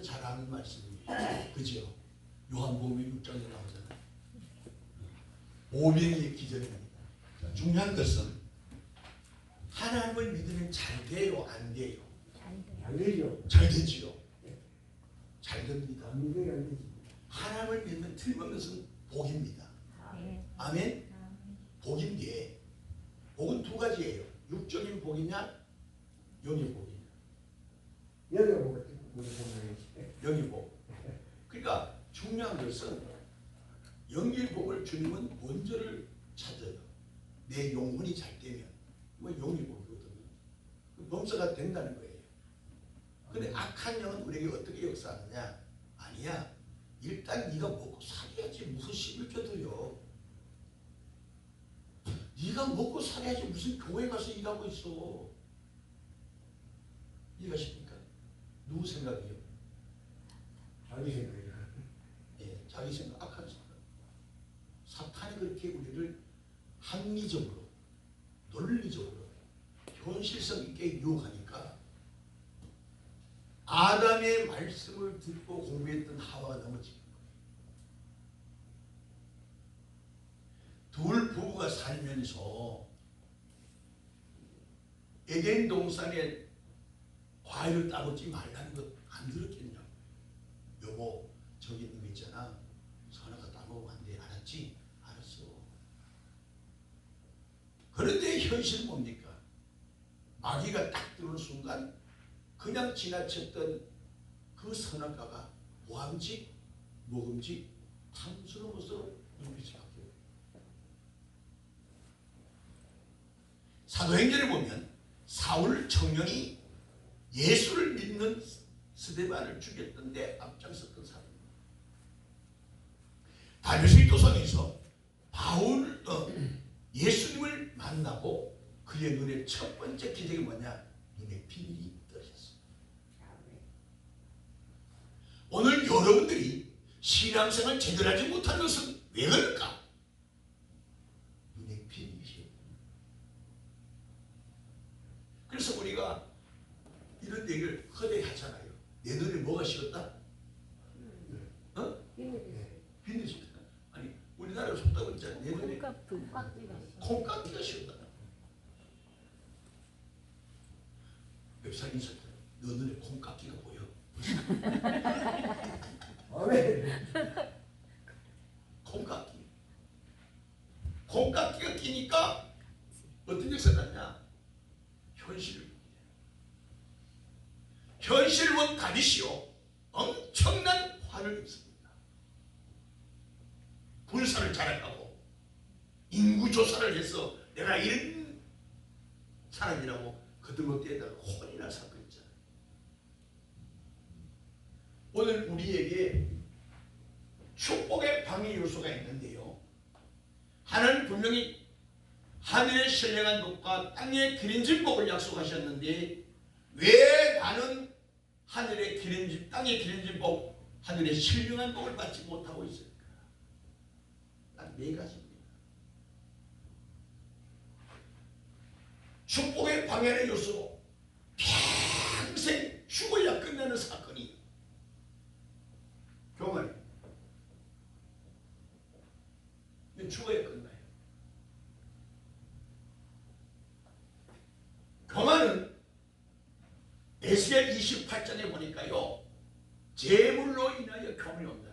여러분도 잘 아는 말씀이에요. 그죠? 요한복음 6장에 나오잖아요. 오병이의 기적입니다. 중요한 것은 하나님을 믿으면 잘 돼요, 안 돼요? 안 되죠. 잘 되지요. 잘 됩니다. 안 되게 안 되지. 하나님을 믿으면 틀린 것은 복입니다. 아멘? 복인데 복은 두 가지예요. 육적인 복이냐 영의 복이냐. 여기가 뭐가 보면 영의 복. 그러니까 중요한 것은 영의 복을 주님은 원조를 찾아요. 내 영혼이 잘 되면 뭐 영의 복이거든요. 범사가 된다는 거예요. 근데 악한 영은 우리에게 어떻게 역사하느냐? 아니야. 일단 네가 먹고 살아야지. 무슨 11조 드려. 네가 먹고 살아야지. 무슨 교회 가서 일하고 있어. 이해가십니까? 누구 생각이요? 자기 생각이야. 예, 자기 생각, 악한 생각. 사탄이 그렇게 우리를 합리적으로, 논리적으로, 현실성 있게 유혹하니까 아담의 말씀을 듣고 공부했던 하와가 넘어지는 거예요. 둘 부부가 살면서 에덴 동산에 과일을 따먹지 말라는 것 안 들었겠냐고. 여보, 저기 있는 거 있잖아. 선아가 따먹으면 안 돼. 알았지? 알았어. 그런데 현실은 뭡니까? 마귀가 딱 들어오는 순간 그냥 지나쳤던 그 선악과가 모함직, 먹음직, 탐스러운 것으로 눈빛이 바뀌어요. 사도행전을 보면 사울 청년이 예수를 믿는 스데반을 죽였던 데 앞장섰던 사람입니다. 다메섹도상에서 바울 예수님을 만나고 그의 눈에 첫 번째 기적이 뭐냐? 눈에 빛이 떠졌어요. 오늘 여러분들이 신앙생활 제대로 하지 못하는 것은 왜 그럴까? 눈에 빛이. 그래서 우리가 이런 얘기를 허대히 하잖아요. 내 눈에 뭐가 씌었다? 어? 빛이 씌었다. 아니 우리나라로 속다고 있잖아. 내 눈에 콩깍지가 씌었다. 웹사이트 있었다. 너 눈에 콩깍지가 보여? 콩깍지. 콩깍지가 끼니까 어떤 역사가 났냐? 현실을 현실을 본 다윗이요 엄청난 화를 입습니다. 군사를 자랑하고 인구조사를 해서 내가 이런 사람이라고 거들먹대에다가 혼이나 사건 있잖아요. 오늘 우리에게 축복의 방해 요소가 있는데요. 하나님 분명히 하늘의 신령한 복과 땅의 기름진 복을 약속하셨는데 왜 나는 하늘의 기름진, 땅의 기름진 복, 하늘의 신령한 복을 받지 못하고 있을까? 딱 네 가지입니다. 축복의 방해의 요소, 평생 죽어야 끝나는 사건이 교만이. 죽어야 끝나요. 교만은 에스겔 28장에 보니까요, 재물로 인하여 교만이 온다.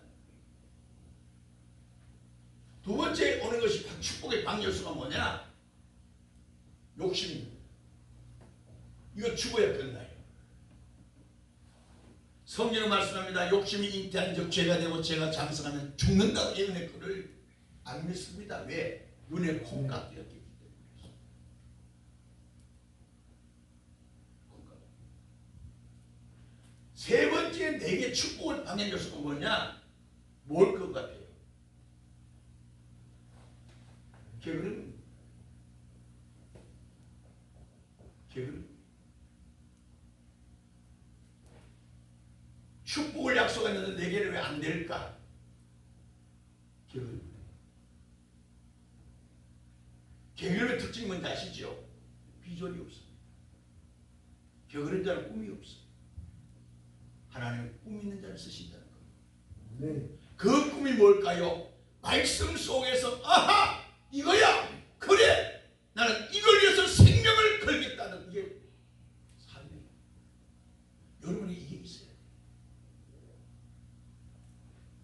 두 번째 오는 것이 축복의 방요소가 뭐냐? 욕심입니다. 이거 죽어야 끝나요. 성경은 말씀합니다. 욕심이 잉태한 적 죄가 되고 죄가 장성하면 죽는다고 예언했거를 안 믿습니다. 왜? 눈에 콩깍지가 끼기 때문에. 세 번째 내게 축복을 방해한 요소가 뭐냐? 뭘 것 같아요? 게으름. 축복을 약속했는데 내게는 왜 안 될까? 게으름. 게으름의 특징이 뭔지 아시죠? 비전이 없습니다. 게으른 자는 꿈이 없어. 하나님은 꿈 있는 자를 쓰신다는 겁니다. 네. 그 꿈이 뭘까요? 말씀 속에서 아하 이거야 그래 나는 이걸 위해서 생명을 걸겠다는 이게 사명이에요. 여러분이 이게 있어야 돼요.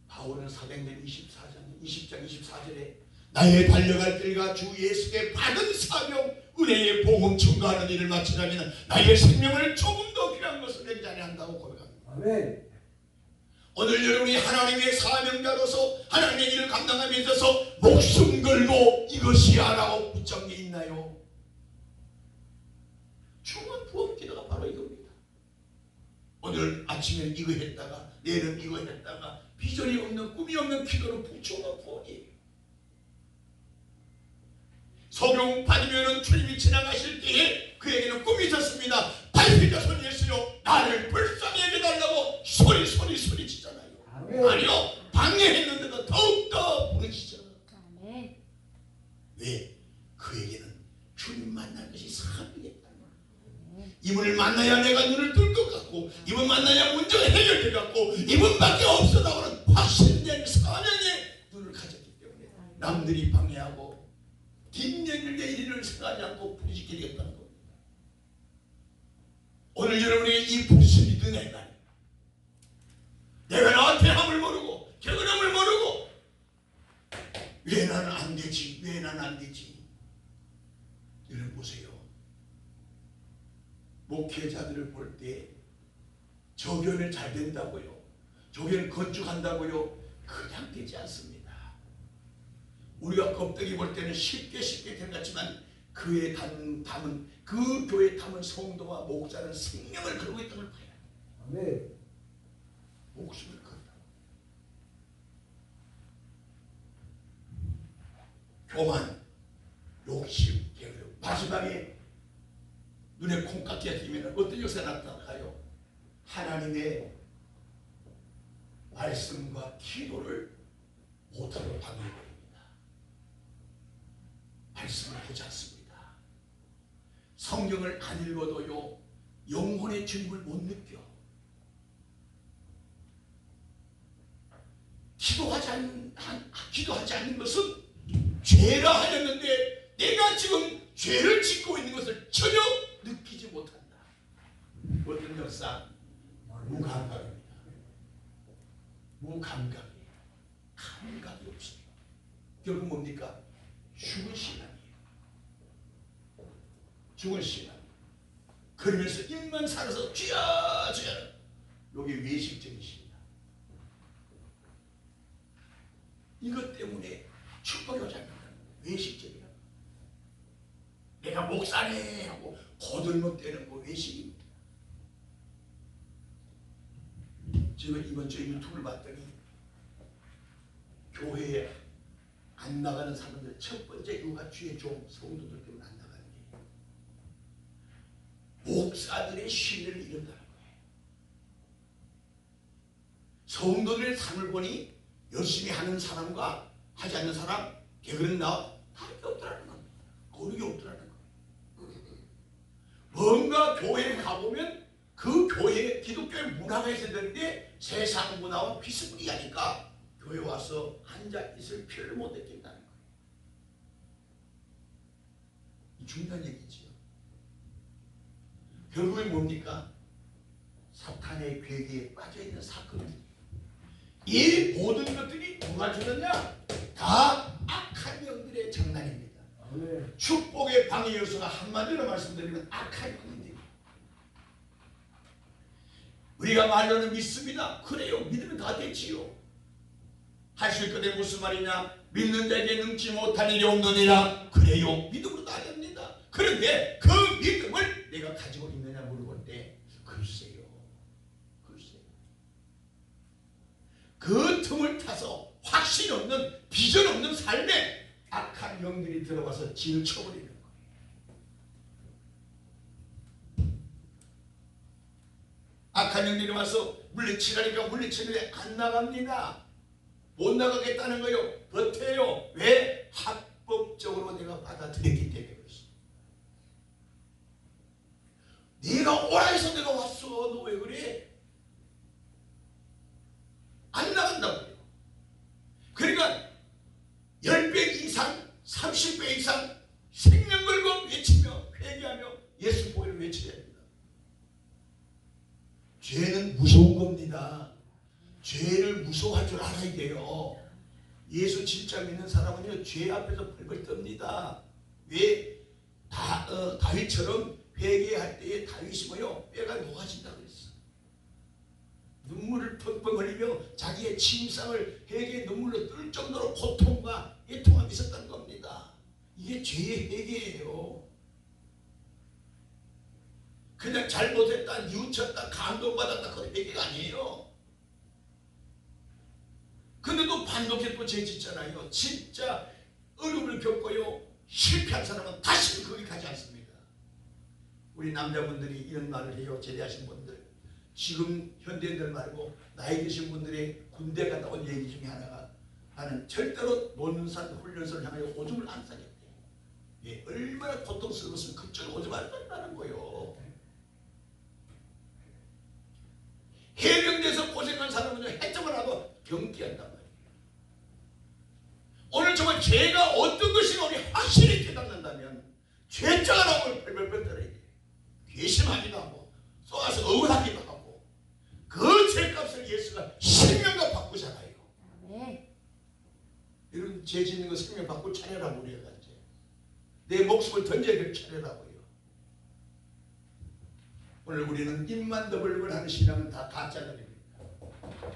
바울은 사도행전 20장 24절에 나의 달려갈 길과 주 예수께 받은 사명 은혜의 복음 증거하는 일을 마치려면 나의 생명을 조금 더 귀한 것을 내지 아니한다고 고백합니다. 아멘. 오늘 여러분이 하나님의 사명자로서 하나님의 일을 감당하며 있어서 목숨 걸고 이것이 하라고 붙잡은 게 있나요? 중요한 부흥 기도가 바로 이겁니다. 오늘 아침에 이거 했다가 내일은 이거 했다가 비전이 없는 꿈이 없는 기도는 부정한 부흥이에요. 소경 받으면 주님이 지나가실 때에 그에게는 꿈이 있었습니다. 발피자 손 예수여 나를 불쌍히 여겨달라고 소리 치잖아요. 아멘. 아니요 방해했는데도 더욱더 부르시죠. 아멘. 왜? 그에게는 주님 만날 것이 사명이었다는 거예요. 이분을 만나야 내가 눈을 뜰 것 같고 이분 만나야 문제가 해결될 것 같고 이분밖에 없어라고는 확신된 사명에 눈을 가졌기 때문에 남들이 방해하고 뒷얘기를 내 일을 생각하지 않고 부르시게 되었다는 겁니다. 오늘 여러분이 이 부르심 믿는 내가 나한테 함을 모르고 경건함을 모르고 왜 나는 안 되지 왜 나는 안 되지. 여러분 보세요. 목회자들을 볼 때 조견을 잘 된다고요 조견을 건축한다고요 그냥 되지 않습니다. 우리가 껍데기 볼 때는 쉽게 된 것 같지만 그의 담은 그 교회 담은 성도와 목사는 생명을 걸고 있다는 걸 봐야 돼요. 아멘. 목숨을 건다. 교만, 욕심, 게으름. 마지막에 눈에 콩깍지가 끼면 어떤 역사가 나타날까요? 하나님의 말씀과 기도를 못하고 방해합니다. 말씀을 보지 않습니다. 성경을 안 읽어도요 영혼의 주님을 못 느껴. 기도하지 않는 것은 죄라 하였는데 내가 지금 죄를 짓고 있는 것을 전혀 느끼지 못한다. 어떤 역사? 무감각입니다. 무감각이에요. 감각이 없어요. 결국 뭡니까? 죽은 신앙이에요. 죽은 신앙. 그러면서 입만 살아서 쥐야 여기 외식적인 신앙. 이것 때문에 축복이 오지 않는다는 거예요. 외식적이라. 내가 목사네 하고 거들먹대는 거 외식입니다. 제가 이번 주에 유튜브를 봤더니 교회에 안 나가는 사람들 첫 번째 이유가 주의 종 성도들 때문에 안 나가는 게 목사들의 신뢰를 잃는다는 거예요. 성도들의 삶을 보니 열심히 하는 사람과 하지 않는 사람 게으른 나와 다른 게 없더라는 겁니다. 거룩이 없더라는 거예요. 뭔가 교회에 가보면 그 교회 기독교의 문화가 있어야 되는데 세상 문화와 비스무리하니까 교회 와서 앉아 있을 필요를 못 느낀다는 거예요. 중요한 얘기지요. 결국에 뭡니까? 사탄의 괴계에 빠져있는 사건입니다. 이 모든 것들이 누가 주느냐? 다 악한 영들의 장난입니다. 아멘. 축복의 방해 요소가 한마디로 말씀드리면 악한 영입니다. 우리가 말로는 믿습니다. 그래요. 믿으면 다 되지요. 할 수 있거든 무슨 말이냐? 믿는 자에게 능치 못할 일이 없느니라. 그래요. 믿음으로 다 됩니다. 그런데 그 믿음을 내가 가지고 있느냐 물어볼 때 글쎄요. 그 틈을 타서 확신 없는 비전 없는 삶에 악한 영들이 들어와서 진을 쳐버리는 거예요. 악한 영들이 와서 물리치라니까 물리치는데 안 나갑니다. 못 나가겠다는 거요. 버텨요. 왜? 합법적으로 내가 받아들였기 때문에 그렇습니다. 네가 오라 해서 내가 왔어. 너 왜 그래? 겁니다. 죄를 무서워할 줄 알아야 돼요. 예수 진짜 믿는 사람은요, 죄 앞에서 벌벌 떱니다. 왜? 다윗처럼 회개할 때에 다윗이 뭐요? 뼈가 녹아진다고 그랬어. 눈물을 펑펑 흘리며 자기의 침상을 회개의 눈물로 뜰 정도로 고통과 애통함이 있었다는 겁니다. 이게 죄의 회개예요. 그냥 잘못했다, 뉘우쳤다, 감동받았다, 그건 회개가 아니에요. 근데 또 반복해 또 죄 짓잖아요. 진짜 어려움을 겪고요, 실패한 사람은 다시는 거기 가지 않습니다. 우리 남자분들이 이런 말을 해요. 제대하신 분들, 지금 현대인들 말고 나이 드신 분들의 군대 갔다 온 얘기 중에 하나가, 나는 절대로 논산 훈련소를 향하여 오줌을 안 싸겠대. 예, 얼마나 고통스러웠으면 그쪽 오줌 안 싼다는 거요. 해병대에서 고생한 사람은 해적을 하고 경기한단 말이에요. 오늘 정말 죄가 어떤 것인가 우리 확실히 깨닫는다면 죄자라고 벌벌벌 떨어야 돼요. 괘씸하기도 하고 쏘아서 억울하기도 하고, 그 죄값을 예수가 생명과 바꾸잖아요. 네. 여러분, 죄 짓는 거 생명 바꿀 차례라고 우리가 갔지. 내 목숨을 던져야 될 차례라고요. 오늘 우리는 입만 더블벌 하는 신앙은 다 가짜들입니다.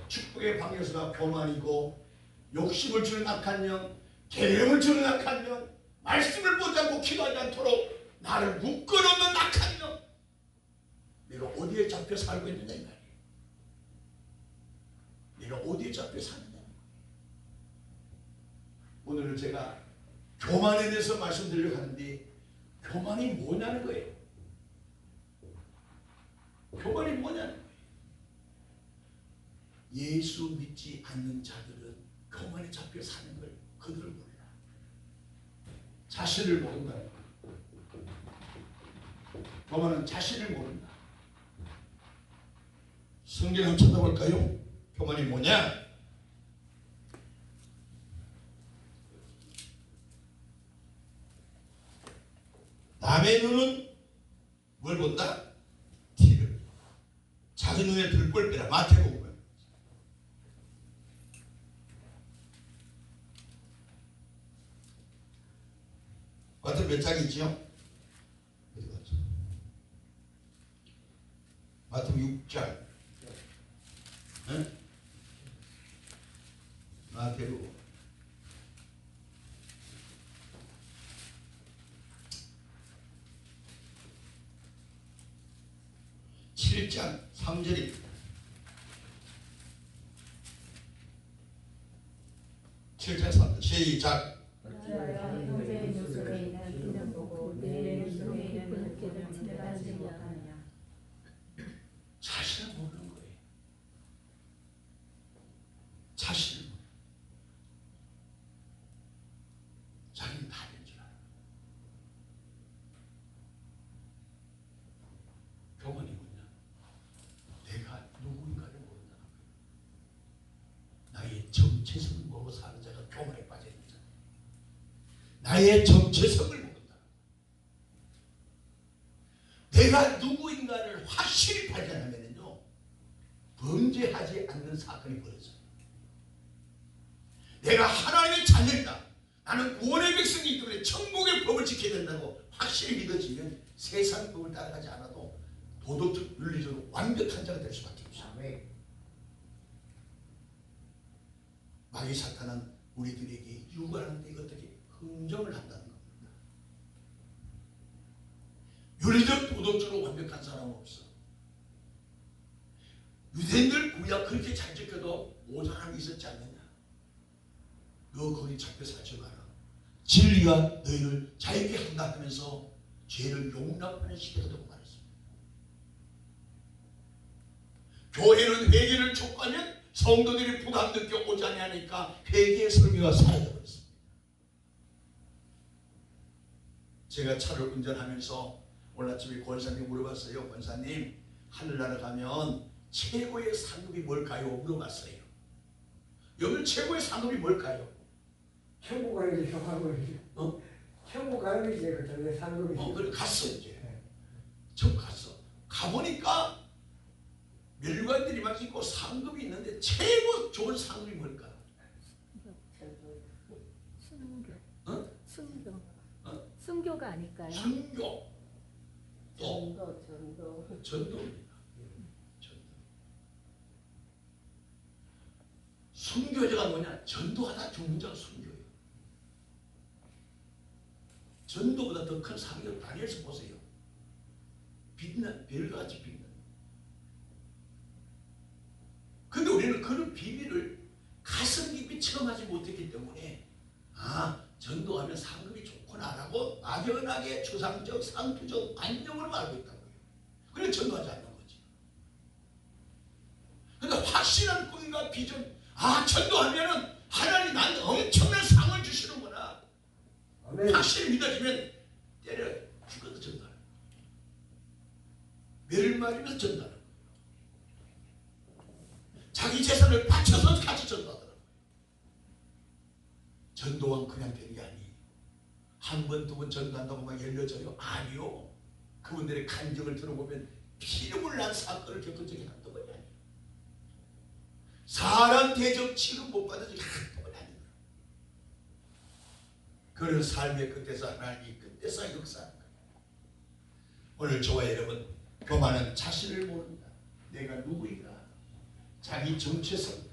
축복의 방에서가 교만이고, 욕심을 주는 악한 영, 계명을 주는 악한 영, 말씀을 못하고 기도하지 않도록 나를 묶어놓는 악한 영, 내가 어디에 잡혀 살고 있느냐 이 말이에요. 내가 어디에 잡혀 사느냐. 오늘은 제가 교만에 대해서 말씀드리려고 하는데, 교만이 뭐냐는 거예요. 교만이 뭐냐는 거예요. 예수 믿지 않는 자들은 교만에 잡혀 사는 걸 그들을 몰라. 자신을 모른다. 교만은 자신을 모른다. 성경 한번 찾아볼까요? 교만이 뭐냐? 남의 눈은 뭘 본다? 티를. 자기 눈에 들볼 빼라. 마태복음. 마태복음 몇 장이지요? 어디 갔죠? 마태복음 6장. 응? 마태복음 7장 3절입니다. 7장 3절 시작. 어찌하여 형제의 모습에 있는 빛을 보고 내 모습에 있는 빛을 분별하지 못하느냐. 자신을 모르는 거예요. 자신을 모르는 거예요. 자기는 다 된 줄 알아요. 교만이 뭐냐? 내가 누군가를 모른다는 거예요. 나의 정체성을 모르고 사는 자가 교만에 빠져 있는 자예요. 나의 정체성을 모른다. 내가 누구인가를 확실히 발견하면요, 범죄하지 않는 사건이 벌어져요. 내가 하나님의 자녀이다, 나는 구원의 백성이기 때문에 천국의 법을 지켜야 된다고 확실히 믿어지면 세상 법을 따라가지 않아도 도덕적, 윤리적으로 완벽한 자가 될 수밖에 없어요. 마귀 사탄은 우리들에게 유혹하는데 어떻게 흥정을 한다는 겁니다. 윤리적, 도덕적으로 완벽한 사람은 없어. 유대인들 구약 그렇게 잘 지켜도 모자람이 있었지 않느냐. 너 거기 잡혀 살지 마라. 진리가 너희를 자유케 한다 하면서 죄를 용납하는 시대가 되고 말했습니다. 교회는 회개를 촉구하면 성도들이 부담 느껴 오지 않으니까 회개의 설교가 사라져버렸습니다. 제가 차를 운전하면서 오늘 아침에 권사님 물어봤어요. 권사님, 하늘나라 가면 최고의 상급이 뭘까요? 물어봤어요. 여기 최고의 상급이 뭘까요? 천국 가는 게 상급이지. 천국 가는 게 이제 그 상급이지. 그래 갔어 이제. 저 갔어. 가보니까 멸관들이 막 있고 상급이 있는데 최고 좋은 상급이 뭘까? 순교. 어? 순교. 어? 순교가 아닐까요? 순교. 또 전도. 전도입니다. 전도. 순교자가 뭐냐? 전도하다 죽는 자가 순교예요. 전도보다 더 큰 상급 다니엘서 보세요. 빛난 별같이 빛난. 근데 우리는 그런 비밀을 가슴 깊이 체험하지 못했기 때문에 전도하면 상급이 좋구나라고 막연하게 추상적 상투적 관념으로 알고 있다고요. 그래서 전도하지 않는 거지. 그러니까 확실한 꿈과 비전, 전도하면은 하나님 나한테 엄청난 상을 주시는구나. 아멘. 확실히 믿어지면 때려 죽어도 전도하는 거예요. 매를 맞으면서 전도하는 거예요. 자기 재산을 바쳐서 같이 전도하더라고요. 전도는 그냥 되는 게 아니에요. 한 번, 두 번 전도한다고 막 열려져요? 아니요. 그분들의 간증을 들어보면 피눈물 난 사건을 겪은 적이 한두 번이 아니에요. 사람 대접 취급 못 받은 적이 한두 번이 아니에요. 그런 삶의 끝에서 하나님이 끝에서 역사하는 거예요. 오늘 저와 여러분, 교만은 자신을 모른다. 내가 누구인가? 자기 정체성.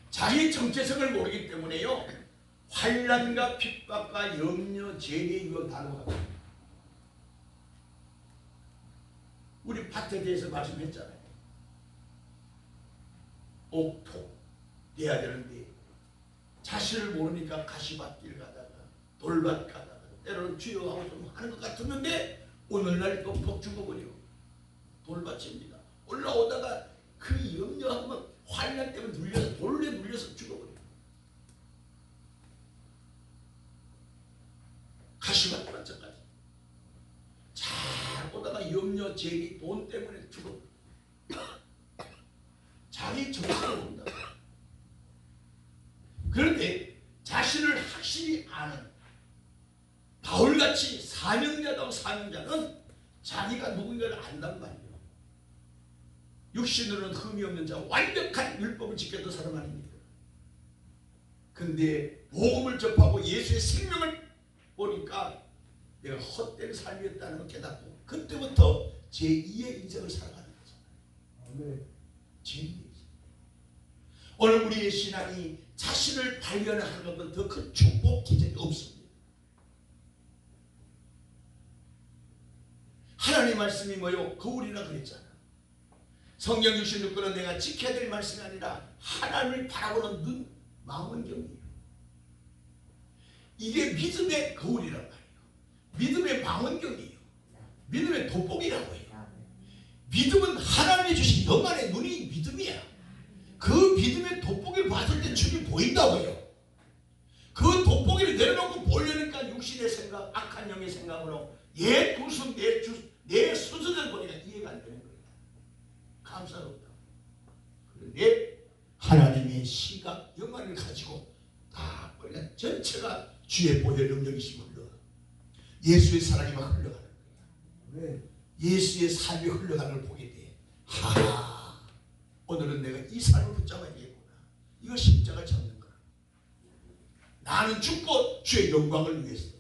자기 정체성을 모르기 때문에요. 환난과 핍박과 염려, 재해, 유혹 다루어갑니다. 우리 밭에 대해서 말씀했잖아요. 옥토 돼야 되는데 자신을 모르니까 가시밭길 가다가 돌밭 가다가 때로는 주여하고 좀 하는 것 같았는데 오늘날 또 퍽 죽어버려. 돌밭입니다. 올라오다가 그 염려하면 환난 때문에 눌려서 돌에 눌려서 죽어버려. 가시밭 마찬가지. 잘 오다가 염려, 재미, 돈 때문에 죽어. 자기 정체를 모른다. 그런데 자신을 확실히 아는 바울같이 사명자다운 사명자는 자기가 누군가를 안단 말이에요. 육신으로는 흠이 없는 자, 완벽한 율법을 지켰던 사람 아닙니까? 근데 복음을 접하고 예수의 생명을 보니까 내가 헛된 삶이었다는 걸 깨닫고 그때부터 제2의 인생을 살아가는 거잖아요. 제2의 인생. 오늘 우리의 신앙이 자신을 발견하는 것보다 더 큰 축복 기적이 없습니다. 하나님 말씀이 뭐요? 거울이라 그랬잖아. 성경 66권은 내가 지켜야 될 말씀이 아니라 하나님을 바라보는 눈, 망원경이에요. 이게 믿음의 거울이란 말이에요. 믿음의 망원경이에요. 믿음의 돋보기라고 해요. 믿음은 하나님이 주신 너만의 눈이 믿음이야. 그 믿음의 돋보기를 봤을 때 주님이 보인다고요. 그 돋보기를 내려놓고 보려니까 육신의 생각, 악한 영의 생각으로 내 구습, 내 수준을 보니까 이해가 안 되는 거예요. 감사롭다. 그런데 하나님의 시각, 영광을 가지고 다 보니까 전체가 주의 보혈 능력이시고 흘러가. 예수의 사랑이 막 흘러가는 거예요. 예수의 삶이 흘러가는 걸 보게 돼. 오늘은 내가 이 삶을 붙잡아야겠구나. 이거 십자가 잡는 거야. 나는 죽고 주의 영광을 위해서.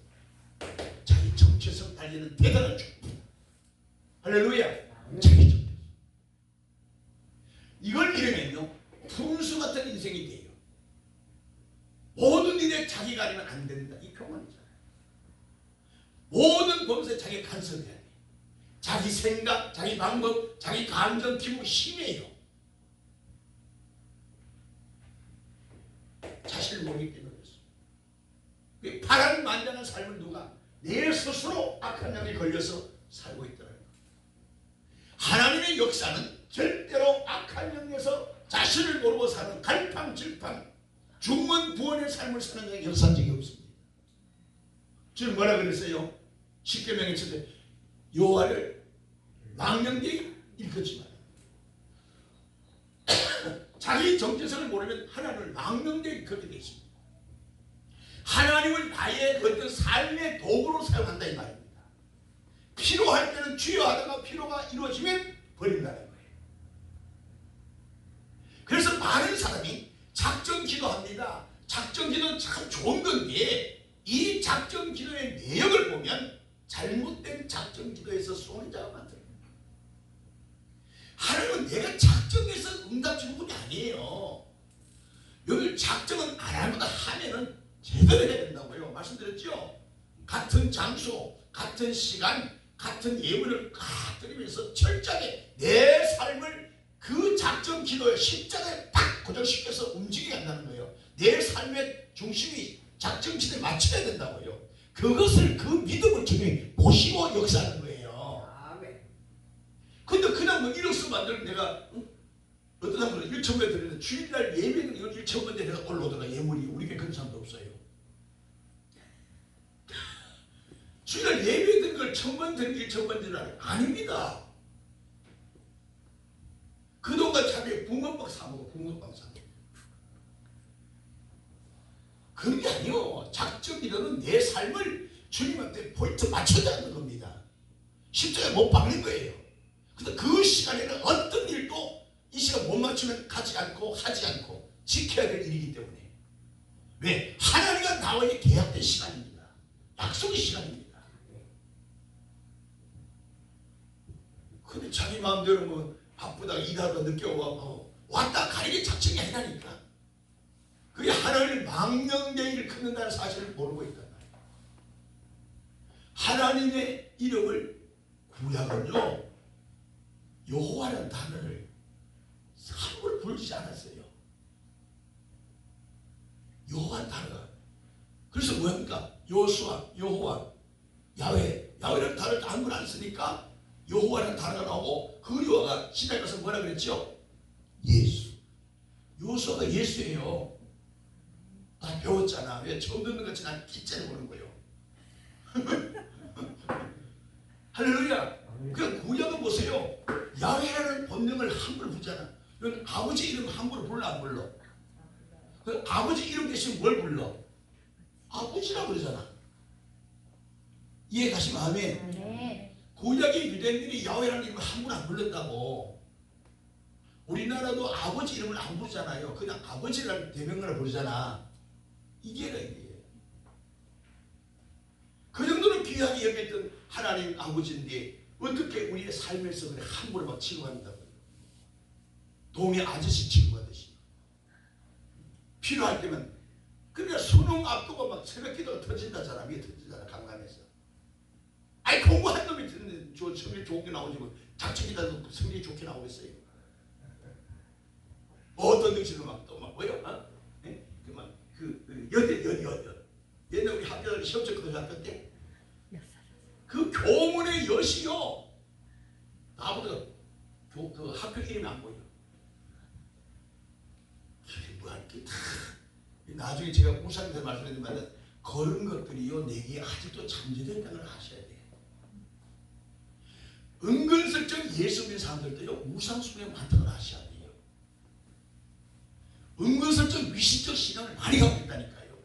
자기 정체성 달리는 대단한 축복. 할렐루야. 자기 정체성. 이걸 이루면요 분수 같은 인생이 돼요. 모든 일에 자기가 아니면 안 된다. 이 표현이잖아요. 모든 범죄에 자기가 간섭해야 돼. 자기 생각, 자기 방법, 자기 감정, 기분, 힘이에요. 자신을 모르기 때문에 그렇습니다. 파란만장한 삶을 누가 내 스스로 악한 영에 걸려서 살고 있더라고요. 하나님의 역사는 절대로 악한 영에서 자신을 모르고 사는 갈팡질팡 중원부원의 삶을 사는 자에게 역사한 적이 없습니다. 지금 뭐라 그랬어요? 십계명에 있을 때 여호와를 망령되이 일컫지 마라. 자기 정체성을 모르면 하나님을 망령되이 일컫게 되어 있습니다. 하나님을 나의 어떤 삶의 도구로 사용한다 이 말입니다. 필요할 때는 주여 하다가 필요가 이루어지면 버린다는 거예요. 그래서 많은 사람이 작전 기도합니다. 작전 기도는 참 좋은 건데 이 작전 기도의 내역을 보면 잘못된 작전 기도에서 손해자가 많더라고요. 하나님은 내가 작정해서 응답 주는 분이 아니에요. 여기 작정은 안 하거나 하면은 제대로 해야 된다고요. 말씀드렸죠? 같은 장소, 같은 시간, 같은 예물을 딱 드리면서 철저하게 내 삶을 그 작전 기도에 십자가에 딱 고정시켜서 움직여야 한다는 거예요. 내 삶의 중심이 작전 기도에 맞춰야 된다고요. 그것을 그 믿음을 주님이 보시고 역사하는 거예요. 아멘. 근데 그냥 뭐 1억수 만들면 내가 어떤 사람들은 1,000번 드리는데 주일날 예배는 이건 1,000번 내가 올라오더라. 예물이 우리 교회 그런 사람도 없어요. 주일날 예배 드린 걸 1,000번 드리는 1,000번 드리는 아닙니다. 그동안 자기의 붕어빵 사먹어. 붕어빵 사먹어. 그런 게 아니요. 작전 기도는 내 삶을 주님한테 포인트 맞춰야 하는 겁니다. 십자가에 못 박는 거예요. 근데 그 시간에는 어떤 일도 이 시간 못 맞추면 가지 않고 하지 않고 지켜야 될 일이기 때문에. 왜? 하나님과 나와의 계약된 시간입니다. 약속의 시간입니다. 근데 자기 마음대로 뭐 바쁘다가 일하다 늦게 오고 왔다 가리게 작정이 아니라니까. 그게 하나님의 망령되기를 끊는다는 사실을 모르고 있단 말이에요. 하나님의 이름을 구약은요 여호와라는 단어를 함부로 부르지 않았어요. 여호와라는 단어가. 그래서 뭐합니까? 여호수아, 여호와, 야훼라는 단어를 아무나 안 쓰니까 여호와라는 단어가 나오고 그 여호와가 신약에 가서 뭐라 그랬죠? 예수. 여호수아가 예수예요. 다 배웠잖아. 왜 처음 듣는 것이 난 기째를 보는 거예요. 할렐루야. 그 구약은 보세요. 야훼라는 본명을 함부로 부르잖아. 이건 아버지 이름 함부로 불러 안 불러? 그 아버지 이름 대신 뭘 불러? 아버지라 그러잖아. 이해 가시면 아멘. 네. 구약의 유대인들이 야훼라는 이름을 함부로 안 불렀다고. 우리나라도 아버지 이름을 안 부르잖아요. 그냥 아버지라는 대명을 부르잖아. 이게라 이게. 그 정도로 귀하게 여겼던 하나님 아버지인데 어떻게 우리의 삶에서 그래 함부로 막 취급한다고요. 동네 아저씨 취급하듯이. 필요할 때면 그러니까 수능 앞두고 막 새벽 기도가 터진다잖아. 위에 터지잖아. 강남에서. 아니 공부한 놈이 듣는데 성적이 좋게 나오지 뭐 작정기다도 성적이 좋게 나오겠어요. 어떤 등신도 막 또 막 뭐요? 네? 여 옛날 우리 학교를 시험 쳤거든요. 학교 때. 그 교문의 여시요. 나보다 그 학교 이름이 안 보여. 뭐야 이렇게 나중에 제가 우상한테 말씀드리지만 그런 것들이요 내게 아직도 잠재된다는 걸 아셔야 돼요. 은근슬쩍 예수 믿는 사람들도요 우상숭배 많다는 걸 아셔야 돼요. 은근슬쩍 위신적 신앙을 많이 갖고 있다니까요.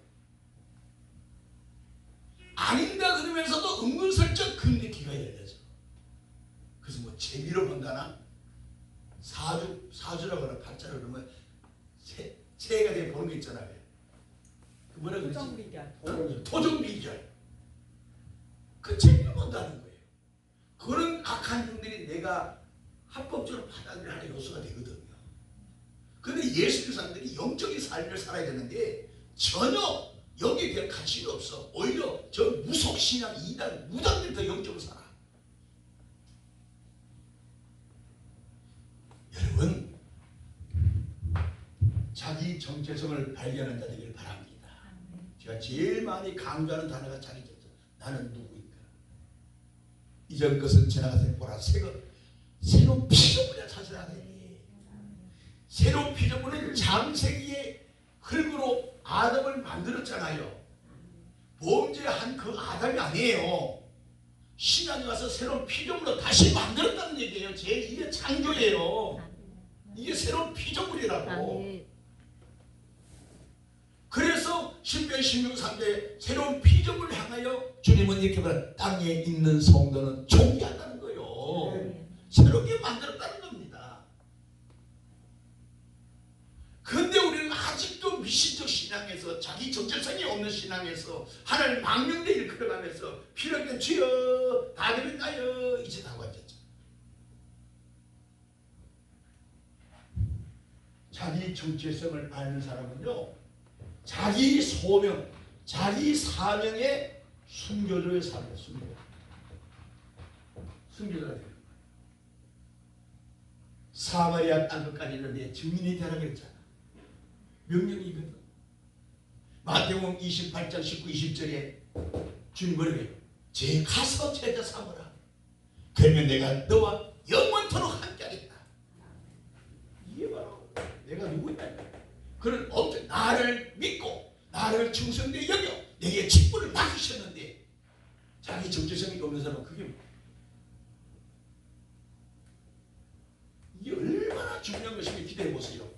아닌다 그러면서도 은근슬쩍 근데 귀가 열려져. 그래서 뭐 재미로 본다나 사주라거나 팔자를 그러면 새해가 되면 보는 게 있잖아요. 그 뭐라 그러지? 토종비결. 그 재미로 본다는 거예요. 그런 악한 형들이 내가 합법적으로 받아들일 하나의 요소가 되거든요. 그런데 예수 사람들이 영적인 삶을 살아야 되는데 전혀 여기에 대한 가치가 없어. 오히려 저 무속신앙, 이단, 무당들이 더 영적으로 살아. 여러분 자기 정체성을 발견하는 자 되기를 바랍니다. 제가 제일 많이 강조하는 단어가 자기 정체성. 나는 누구인가. 이전 것은 지나가서 보라 새로운 피조물을 찾으라 하니 새로운 피조물은 장세기의 흙으로 아담을 만들었잖아요. 범죄한 그 아담이 아니에요. 신약에 와서 새로운 피조물로 다시 만들었다는 얘기예요. 제2의 창조예요. 이게 새로운 피조물이라고. 그래서 10편 16, 3대 새로운 피조물을 향하여 주님은 이렇게 말합니다. 땅에 있는 성도는 존귀하다는 거예요. 네. 새롭게 만들었다는 겁니다. 그런데 우리는 아직도 미신적 신앙에서 자기 정체성이 없는 신앙에서 하나님 망명대 일컬어가면서 필요할 주여 다 드렸나요? 이제 다 완전죠. 자기 정체성을 아는 사람은요, 자기 소명, 자기 사명에 순교자의 삶이에요. 순교자가 되는 거예요. 사마리아 땅 끝까지는 내 증인이 되라 그랬잖아. 명령이거든. 마태복음 28장 19, 20절에 주님 뭐라고 해요? 제 가서 제자 삼으라. 그러면 내가 너와 영원토록 함께하겠다. 이게 바로 내가 누구냐? 그는 어떤 나를 믿고 나를 충성되게 여겨 내게 직분을 맡기셨는데 자기 정체성이 없는 사람은 그게 이게 얼마나 중요한 것인지 기대해 보세요.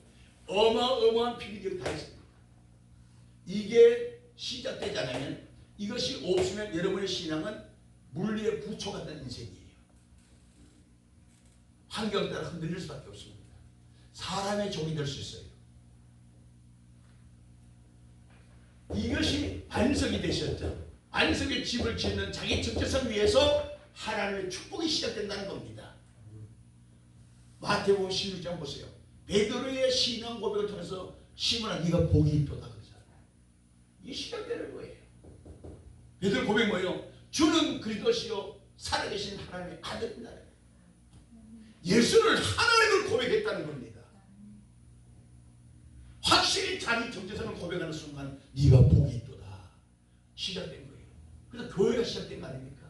어마어마한 비밀을 다 했습니다. 이게 시작되지 않으면 이것이 없으면 여러분의 신앙은 물리의 부초 같은 인생이에요. 환경에 따라 흔들릴 수밖에 없습니다. 사람의 종이 될 수 있어요. 이것이 반석이 되셨죠. 반석의 집을 짓는 자기 정체성 위에서 하나님의 축복이 시작된다는 겁니다. 마태복음 16장 보세요. 베드로의 신앙 고백을 통해서 시몬아 네가 복이 있도다 그러잖아요. 이게 시작되는 거예요. 베드로 고백 뭐예요? 주는 그리스도시요 살아계신 하나님의 아들이다. 예수를 하나님을 고백했다는 겁니다. 확실히 자기 정체성을 고백하는 순간 네가 복이 있도다. 시작된 거예요. 그래서 교회가 시작된 거 아닙니까?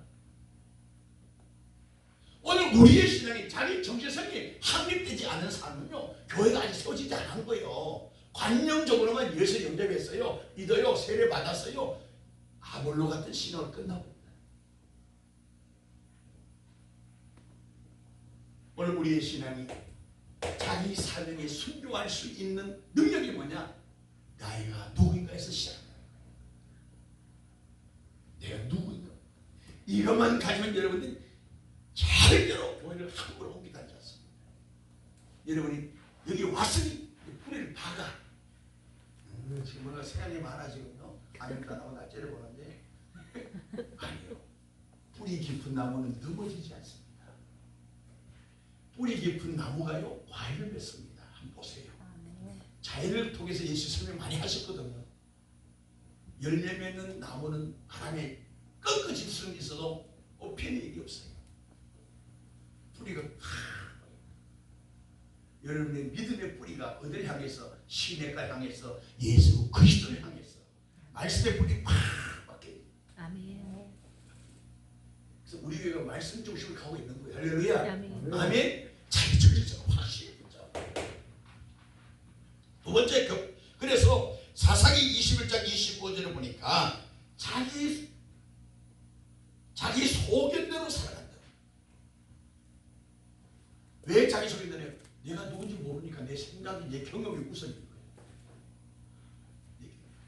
오늘 우리의 신앙이 자기 정체성이 확립되지 않은 사람은요, 교회가 아직 세워지지 않은 거예요. 관념적으로만 예수 영접했어요. 믿어요. 세례 받았어요. 아볼로 같은 신앙을 끝나고 오늘 우리의 신앙이 자기 사명에 순종할 수 있는 능력이 뭐냐? 나이가 누구인가에서 시작합니다. 내가 누구인가? 이것만 가지면 여러분들이 절대로 교회를 함부로 옮기다지 않습니다. 여러분이 여기 왔으니 뿌리를 박아. 지금 뭔가 생각이 많아 지금요. 아멘가나고 날짜를 보는데 아니요. 뿌리 깊은 나무는 넘어지지 않습니다. 뿌리 깊은 나무가요 과일을 맺습니다. 한번 보세요. 자연을 통해서 예수 설명 많이 하셨거든요. 열매 맺는 나무는 바람에 꺾어질 수는 있어도 편의 일이 없어요. 뿌리가 여러분의 믿음의 뿌리가 어디를 향해서 시내가 향해서 예수 그리스도를 향해서 말씀의 뿌리 팍 박혀요. 아멘. 그래서 우리 교회가 말씀 중심으로 가고 있는 거예요. 할렐루야. 아멘. 아멘. 자기 정체성을 확실히 붙잡아. 두 번째 그래서 사사기 21장 25절을 보니까 자기 소견대로 살아간다. 왜 자기 소견대로 해요? 내가 누군지 모르니까 내 생각이 내 경험이 우선인 거예요.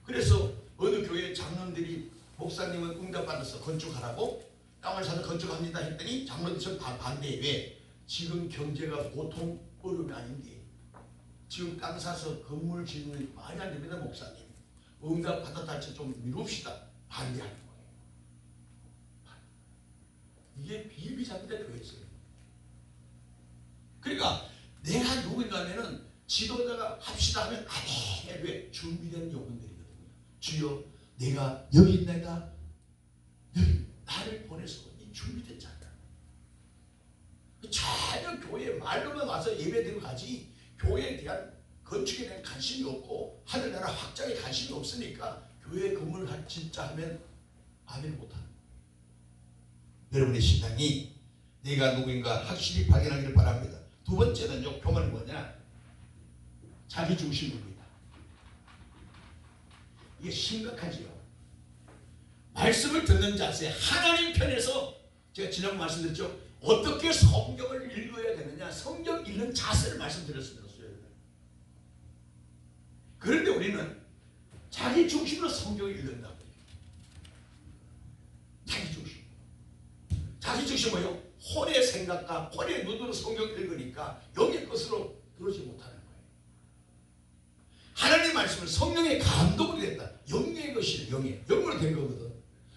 그래서 어느 교회 장로들이 목사님은 응답받아서 건축하라고 땅을 사서 건축합니다 했더니 장로들은 다 반대해. 왜? 지금 경제가 보통 어려움이 아닌데 지금 땅 사서 건물 짓는 말이 안 됩니다. 목사님 응답 받았다 해서 좀 미룹시다. 반대하는 거예요. 이게 비일비재합니다. 교회에서. 그러니까 내가 누구인가 하면은 지도자가 합시다 하면 아멘. 왜? 준비된 영혼들이거든요. 주여 내가 여기 있나이다. 여기 나를 보내서 이 준비된 자다. 전혀 교회 말로만 와서 예배드리고 가지 교회에 대한 건축에 대한 관심이 없고 하늘나라 확장에 관심이 없으니까 교회 건물을 진짜 하면 아멘 못하는. 여러분의 신앙이 내가 누구인가 확실히 발견하기를 바랍니다. 두 번째는요, 교만은 뭐냐? 자기 중심입니다. 이게 심각하지요. 말씀을 듣는 자세, 하나님 편에서 제가 지난번 말씀드렸죠. 어떻게 성경을 읽어야 되느냐, 성경 읽는 자세를 말씀드렸습니다. 그런데 우리는 자기 자기 중심으로 성경을 읽는다고요. 자기 중심. 자기 중심 뭐예요? 혼의 생각과 혼의 눈으로 성경을 읽으니까 영의 것으로 들어오지 못하는 거예요. 하나님의 말씀은 성령의 감동으로 됐다. 영의 것이 영으로 된 거거든.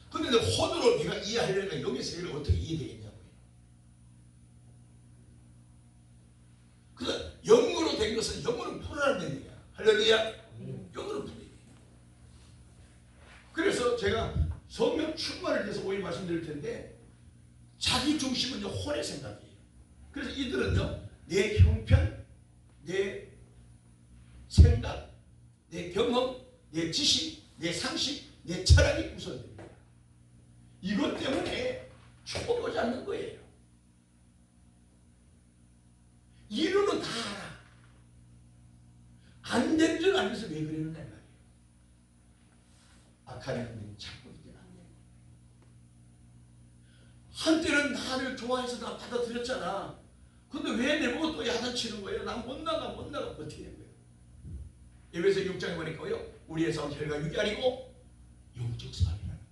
근데 내 혼으로 내가 이해하려니까 영의 세계를 어떻게 이해되겠냐고요. 그래서 영으로 된 것은 영으로 풀어라는 얘기야. 할렐루야. 영으로 풀어야 돼. 그래서 제가 성령 충만을 위해서 오늘 말씀드릴 텐데, 자기 중심은 혼의 생각이에요. 그래서 이들은요, 내 형편, 내 생각, 내 경험, 내 지식, 내 상식, 내 철학이 우선됩니다. 이것 때문에 축복이 오지 않는 거예요. 이론은 다 알아. 안 되는 줄 알면서 왜 그러는가 말이에요. 악한 영들이 자꾸 이제 안 돼. 한때는 나를 좋아해서 나 받아들였잖아. 근데 왜 내보고 또 야단치는 거예요? 난 못 나가 버티는 거예요. 에베소 6장에 보니까요, 우리의 싸움 혈과 육이 아니고 영적 싸움이라는 거예요.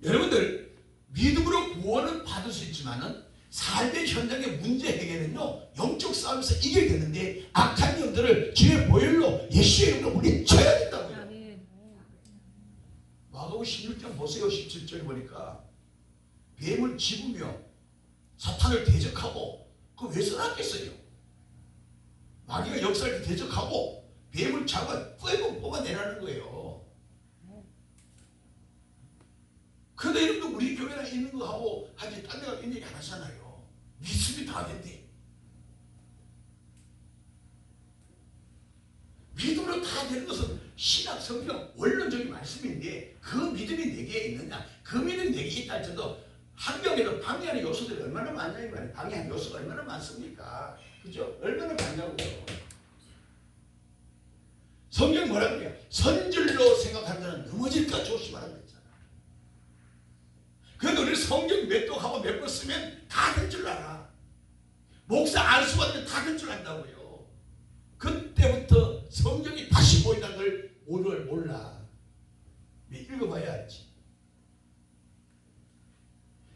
여러분들, 믿음으로 구원을 받을 수 있지만은 삶의 현장의 문제 해결은요, 영적 싸움에서 이겨야 되는데, 악한 영들을 주의 보혈로 예수의 이름으로 물리쳐야 된다고요. 마가복음 16장 보세요. 17절 보니까 뱀을 집으며 사탄을 대적하고, 그거 왜 써놨겠어요? 마귀가 역사를 대적하고 뱀을 잡아 뽑아내라는 거예요. 그런데 이름도 우리 교회나 있는 거 하고 하지 딴 데가 있는 얘기 안 하잖아요. 믿음이 다 된대. 믿음으로 다 되는 것은 신학, 성경, 원론적인 말씀인데, 그 믿음이 내게 있느냐, 그 믿음이 내게 있다 할지라도 환경에도 방해하는 요소들이 얼마나 많냐 이 말이에요. 방해하는 요소가 얼마나 많습니까? 그죠? 얼마나 많냐고요. 성경 뭐라 그래요? 선줄로 생각하는 자는 넘어질까 조심하라고 했잖아. 그런데 우리 성경 몇 독하고 몇 번 쓰면 다 될 줄 알아. 목사 안수 받으면 다 될 줄 안다고요. 그때부터 성경이 다시 보인다는 걸 오늘 몰라. 읽어봐야 알지.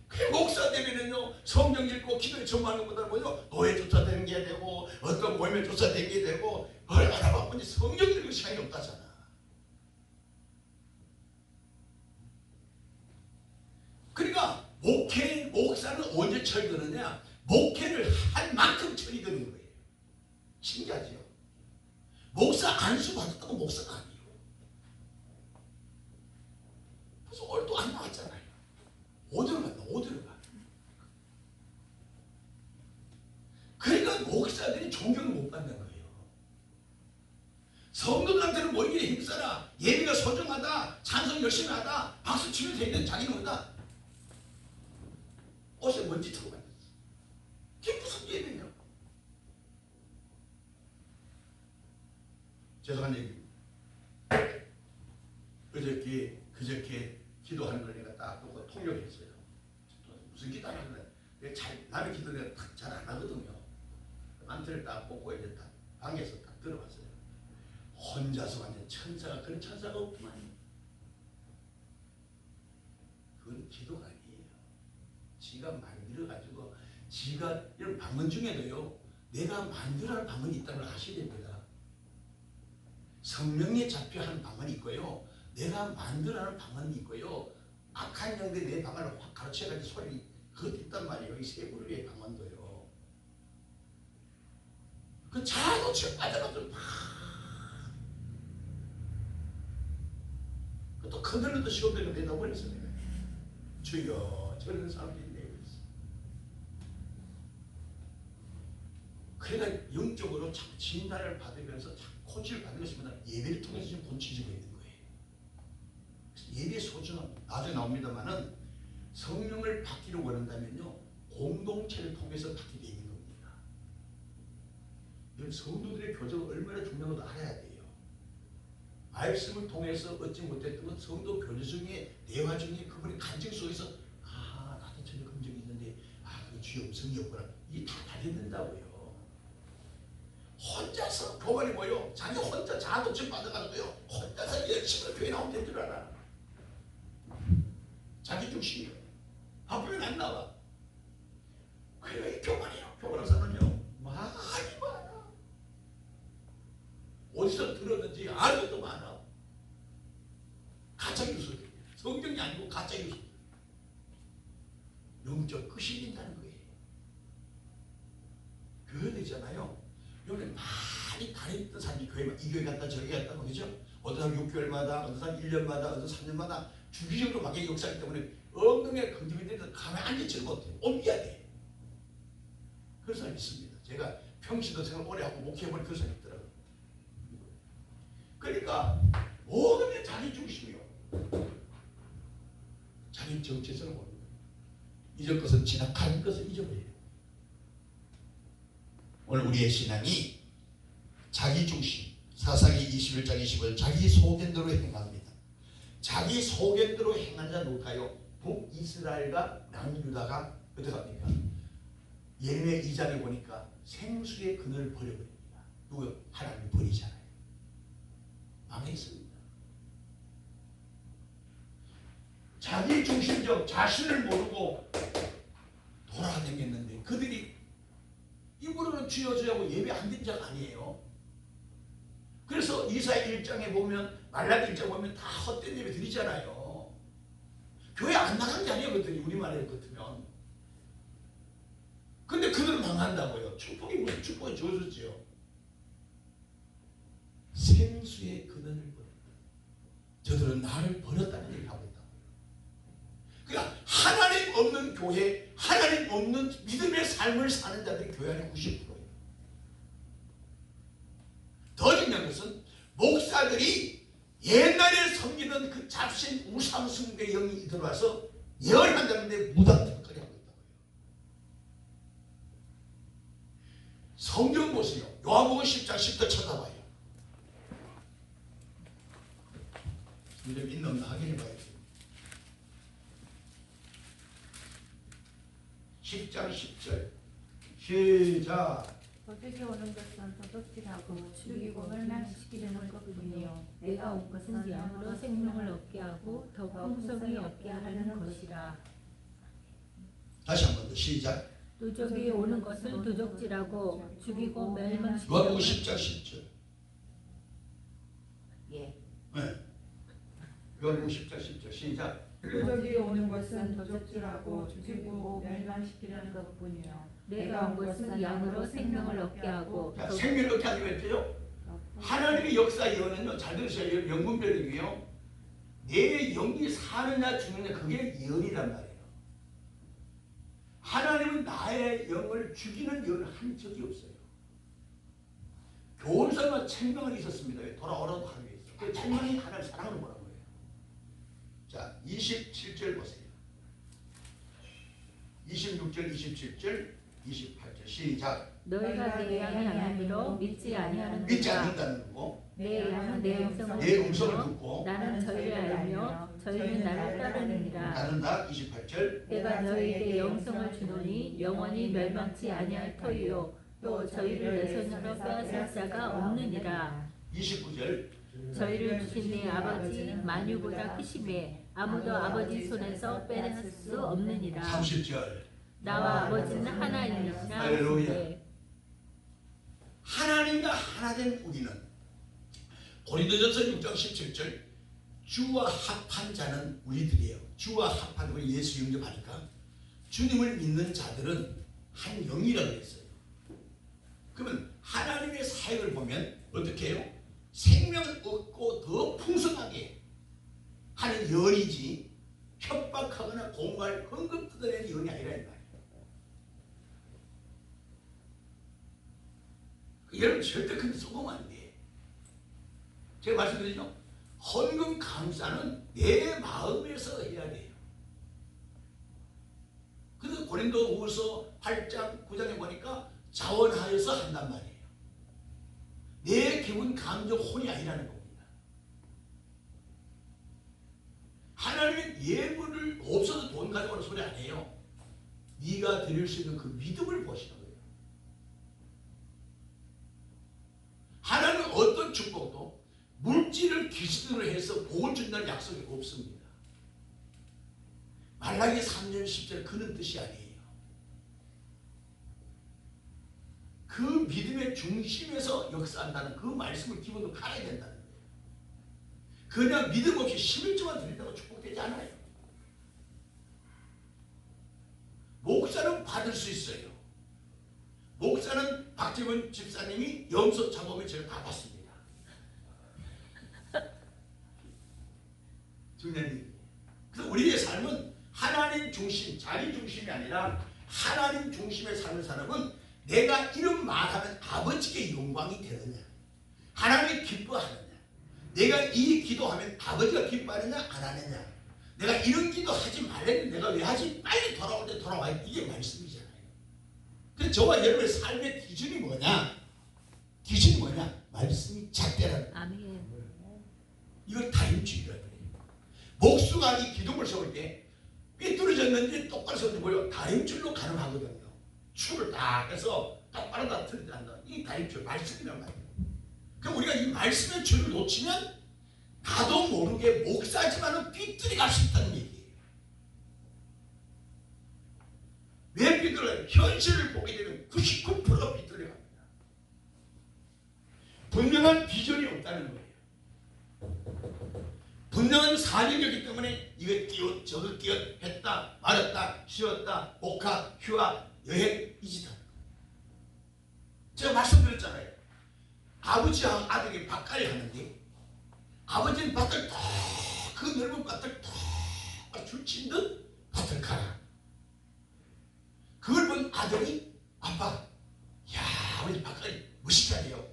그 목사 되면은요, 성경 읽고 기도에 전무하는 것보다 뭐죠? 노예 쫓아다니는 게 되고, 어떤 모임에 쫓아다니는 게 되고, 얼마나 바쁜지 성경 읽을 시간이 없다잖아. 그러니까 목사는 언제 철드느냐? 목회를 할 만큼 철이 드는 거예요. 신기하죠? 목사 안수 받았다고 목사가 아니에요. 그래서 오늘 또 안 나왔잖아요. 어디로 갔나? 어디로 가? 그러니까 목사들이 존경을 못 받는 거예요. 성도들한테는 뭐 이게 힘쓰라, 예배가 소중하다, 찬송 열심히 하다, 박수 치면서 있는 자기는 뭐다? 옷에 먼지 털고 갔어. 그게 무슨 예배냐? 죄송한 얘기. 그저께 기도하는 걸 내가 딱 보고 통역했어요. 무슨 기도하는 거야? 남의 기도 내가 잘 안 하거든요. 만트를 딱 뽑고 이제 딱 방에서 딱 들어봤어요. 혼자서 완전 천사가, 그런 천사가 없구만. 그건 기도가 아니에요. 지가 만들어가지고, 지가 이런 방언 중에도요, 내가 만들어하는 방언이 있다는 걸 아셔야 됩니다. 성령에 잡혀 하는 방언이 있고요, 내가 만들어하는 방언이 있고요, 악한 영들이 내 방언을 확 가르쳐가지고 소리, 그것도 있단 말이에요. 이 세 그룹의 방언도요. 그 자아도취에 빠져가지고 막, 또 그들도 시험대로 내다버렸어. 내가 주여, 저런 사람들이 내고 있어. 그러니까 영적으로 자꾸 진단을 받으면서 자꾸 코치를 받는 것입니다. 예배를 통해서 지금 본치지고 있는 거예요. 예배의 소중함 나중에 나옵니다만은, 성령을 받기를 원한다면요, 공동체를 통해서 받게 되는 겁니다. 성도들의 교제가 얼마나 중요한 것도 알아야 돼요. 말씀을 통해서 얻지 못했던 건 성도 교제 중에, 대화 중에, 그분의 간증 속에서, 아, 나도 전혀 그런 적이 있는데, 아, 그 주의 음성이었구나. 이게 다 된다고요. 혼자서 교만이 뭐요? 자기 혼자 자아도취 받아가지고요. 혼자서 열심히 교회 나오면 될 줄 알아. 자기 중심이요. 바쁘면 안 나와. 그래 교만이요. 교만한 사람은요 많이 많아. 어디서 들었는지 아는 것도 많아. 가짜 뉴스. 성경이 아니고 가짜 뉴스. 영적 끝이 있다는 거예요. 교회도 있잖아요. 여기 많이 다녔던 사람이 교회만 이 교회 갔다 저기 갔다 그죠? 어떤 사람 6개월마다, 어떤 사람 1년마다, 어떤 3년마다 주기적으로 바뀌는 역사이기 때문에 엉덩이에 긍정이 가만히 앉아있지를 못해요. 옮겨야 돼. 그런 사람이 있습니다. 제가 평신도 생활 오래 하고 목회해보니 그런 사람이 있더라고요. 그러니까 모든 게 자기 중심이요. 자기 정체성을 모릅니다. 이전 것은 지나 간 것을 잊어버려요. 오늘 우리의 신앙이 자기 중심, 사사기 21장 20절 자기 소견대로 행합니다. 자기 소견대로 행한 자 누굴까요? 북이스라엘과 남유다가 어떻게 합니까? 예레미야 2장에 보니까 생수의 근을 버려버립니다. 누구요? 하나님이 버리잖아요. 망했습니다. 자기 중심적 자신을 모르고 돌아다녔는데 그들이 입으로는 주여 주여 하고 예배 안 드린 자가 아니에요. 그래서 이사야 1장에 보면 말라기 1장 보면 다 헛된 예배 드리잖아요. 교회 안 나간 게 아니에요. 그들이 우리말에 같으면. 근데 그들은 망한다고요. 축복이 무슨 축복이 주어졌지요. 생수의 근원을 버렸다. 저들은 나를 버렸다는 얘기를 하고 있다고요. 그러니까 하나님 없는 교회, 하나님 없는 믿음의 삶을 사는 자들이 교회 안에 90%예요. 더 중요한 것은 목사들이 옛날에 섬기던 그 잡신 우상숭배 영이 들어와서 예언한다는데 무당짓거리 하고 있다고요. 성경 보세요. 요한복음 10장 10절 찾아봐요. 성경 있나 없나 확인해봐야지. 10장 10절 시작. 도둑이 오는 것은 도둑질하고 죽이고 멸망시키려는 것뿐이요 내가 온 것은 양으로 생명을 얻게 하고 더 풍성히 얻게 하려는 것이라. 다시 한 번 더 시작. 도적이 오는 것을 도적질하고 죽이고 요한복음 멸망시키려는 10장 10절. 예. 네. 요한복음 10장 10절 시작. 도적이 오는 것은 도적질하고 죽이고 멸망시키려는 것뿐이요 내가 온 것은 양으로 생명을 얻게 하고 자, 더 생명을 얻게 하기 위해서요. 하나님의 역사 예언은요. 잘 들으세요. 영분별이고요. 내 영이 사느냐 죽느냐 그게 예언이란 말이에요. 하나님은 나의 영을 죽이는 예언을 한 적이 없어요. 교훈서만 책망이 있었습니다. 돌아오라고 하는 게 있어요. 그 책망이 하나님 사랑을 보는 거예요. 자, 27절 보세요. 26절, 27절, 28절 시작. 너희가 내 양을 안 들어 믿지 아니하는 믿지 않는다는 거고 내 양은 내 음성을 내 음성을 듣고 나는 저희를 알며 저희는 나를 따르느니라. 따른다. 28절. 내가 너희에게 영성을 주노니 영원히 멸망치 아니할 터이요 또 저희를 내 손으로 빼앗을 자가 없느니라. 29절. 저희를 주신 내 아버지 만유보다 크심에 아무도 아버지 손에서 빼앗을 수 없느니라. 30절. 나와 아버지는 하나이니라. 할렐루야. 하나님과 하나 된 우리는 고린도전서 6장 17절 주와 합한 자는 우리들이에요. 주와 합한 우리 예수 영접하니까 주님을 믿는 자들은 한 영이라고 했어요. 그러면 하나님의 사역을 보면 어떻게 해요? 생명을 얻고 더 풍성하게 하는 연이지 협박하거나 공갈 헌금 뜯어내는 연이 아니라 이 말이에요. 여러분 절대 근데 속으면 안 돼. 제가 말씀드리죠. 헌금 감사는 내 마음에서 해야 돼요. 그래서 고린도 후서 8장 9장에 보니까 자원하여서 한단 말이에요. 내 기분 감정 혼이 아니라는 겁니다. 하나님은 예물을 없어도 돈 가져오는 소리 안 해요. 네가 드릴 수 있는 그 믿음을 보시는 거예요. 물질을 기준으로 해서 복을 준다는 약속이 없습니다. 말라기 3년 10절 그런 뜻이 아니에요. 그 믿음의 중심에서 역사한다는 그 말씀을 기본으로 깔아야 된다는 거예요. 그냥 믿음 없이 11조만 드린다고 축복되지 않아요. 목사는 받을 수 있어요. 목사는 박재원 집사님이 염소 잡으면 제가 다 받습니다. 중요한 얘기. 그래서 우리의 삶은 하나님 중심, 자기 중심이 아니라 하나님 중심의 삶을 사람은 내가 이런 말하면 아버지께 영광이 되느냐, 하나님이 기뻐하느냐, 내가 이 기도하면 아버지가 기뻐하느냐 안 하느냐, 내가 이런 기도 하지 말랬는데 내가 왜 하지? 빨리 돌아올 때 돌아와야 이게 말씀이잖아요. 그래서 저와 여러분의 삶의 기준이 뭐냐? 기준이 뭐냐? 말씀이 잣대라는 거예요. 아멘. 이걸 다림줄이라고 해요. 목수가 이 기둥을 세울 때 삐뚤어졌는지 똑바로 세우는지 뭐예요? 다림줄로 가능하거든요. 줄을 딱 해서 똑바로 다 틀리지 않는다. 이 다림줄, 말씀이란 말이에요. 그럼 우리가 이 말씀의 줄을 놓치면 나도 모르게 목사지만은 삐뚤이 갈 수 있다는 얘기예요. 왜 삐뚤어요? 현실을 보게 되면 99% 삐뚤어 갑니다. 분명한 비전이 없다는 거예요. 분명한 사명이기 때문에 이거 끼워 저거 끼워 했다 말았다 쉬었다 복학 휴학 여행 이지다. 제가 말씀드렸잖아요. 아버지와 아들이 밭갈이 하는데 아버지는 밭을 그 넓은 밭을 줄친 듯 밭을 가라. 그걸 본 아들이 아빠 야 아버지 밭갈이 멋있게 하네요.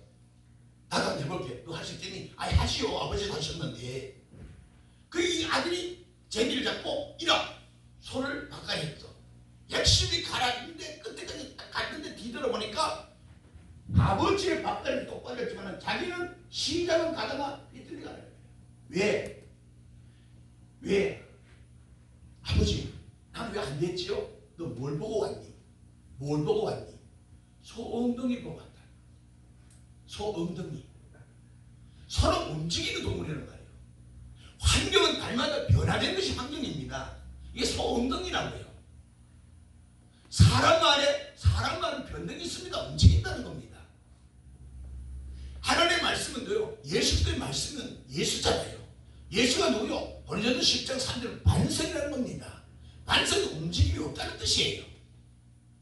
나도 한번 해볼게. 너 할 수 있겠니? 아니 하시오. 아버지도 하셨는데. 그 이 아들이 제기를 잡고 이라 손을 밭갈이 했어. 열심히 갈았는데 끝에까지 딱 갔는데 뒤돌아보니까 아버지의 밭갈이 똑바로 했지만 자기는 시작은 가다가 삐뚤리 가는 거예요. 왜? 왜? 아버지 난 왜 안 됐지요? 너 뭘 보고 왔니? 뭘 보고 왔니? 소엉덩이 보고 왔다. 소엉덩이. 서로 움직이는 동물이라는 거예요. 환경은 날마다 변화되는 것이 환경입니다. 이게 소엉덩이라고요. 사람만은 변동이 있습니다. 움직인다는 겁니다. 하나님의 말씀은요. 예수의 말씀은 예수잖아요. 예수가 누구요? 고린도서 10장 3절 반성이라는 겁니다. 반성은 움직임이 없다는 뜻이에요.